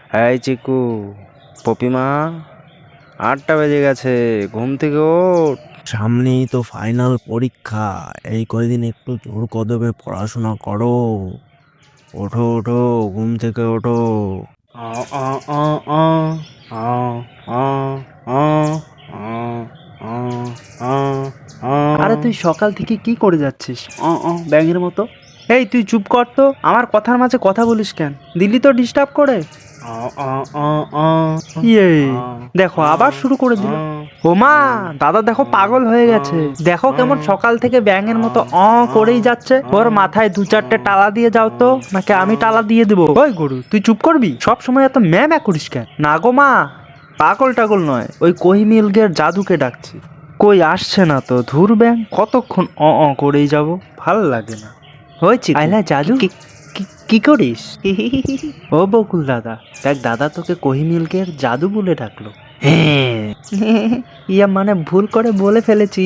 এই চিকু, পপিমা, 8টা বেজে গেছে, ঘুম থেকে ওঠ। সামনেই তো ফাইনাল পরীক্ষা, এই কয়দিন একটু জোর কদমে পড়াশোনা করো। ওঠো ওঠো, ঘুম থেকে ওঠো। আ, আ, আ, আ, আ, আ, আ, আ, আ, আ, আ। আরে তুই সকাল থেকে কি করে যাচ্ছিস ব্যাঙের মতো? এই তুই চুপ কর তো, আমার কথার মাঝে কথা বলিস কেন? দিল্লি তো ডিস্টার্ব করে। আ, আ, আ, আ, ইয়ে আ, দেখো আ, আবার শুরু করে দিল। আ, ওমা, দাদা দেখো পাগল হয়ে গেছে। দেখো কেমন সকাল থেকে ব্যাঙের মতো করেই যাচ্ছে। ওর মাথায় 2-4টে টালা দিয়ে যাও তো, নাকি আমি টালা দিয়ে দেবো? ওই গরু, তুই চুপ করবি? সব সময় এত ম্যাম করিস কেন? না গো মা, পাগল টাগল নয়, ওই কোহিমিলগের জাদুকে ডাকছি। কই আসছে না তো, ধুর ব্যাং, কতক্ষণ করেই যাব, ভাল লাগে না। হয়েছে আইলা জাদু, কি করিস? ও বকুল দাদা, দেখ দাদা তোকে কোহিমিলকের জাদু বলে ডাকলো। হ্যাঁ, ইয়া মানে ভুল করে বলে ফেলেছি।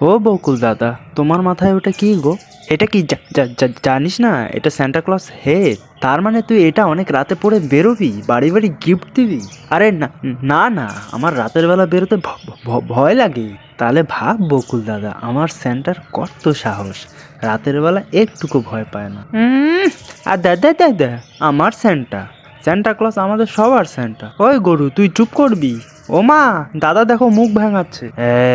ও বকুল দাদা, তোমার মাথায় ওটা কি গো? এটা কি জানিস না? এটা সান্টা ক্লজ হেড। তার মানে তুই এটা অনেক রাতে পরে বেরোবি, বাড়ি বাড়ি গিফট দিবি? আরে না না না, আমার রাতের বেলা বেরোতে ভয় লাগে। তাহলে ভাব বকুল দাদা, আমার সেন্টার কত সাহস, রাতের বেলা একটুকু ভয় পায় না। আর দাদা দাদা, আমার সেন্টা ক্লজ আমাদের সবার সেন্টা। ওই গরু, তুই চুপ করবি? ও মা, দাদা দেখো মুখ ভাঙাচ্ছে।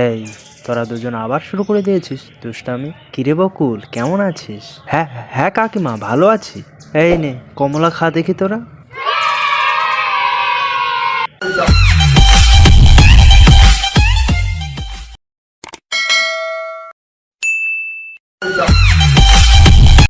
এই, তোরা দুজন আবার শুরু করে দিয়েছিস দুষ্টামি। কিরে বকুল, কেমন আছিস? হ্যাঁ হ্যাঁ কাকিমা, ভালো আছি। এই নে কমলা খা দেখি তোরা।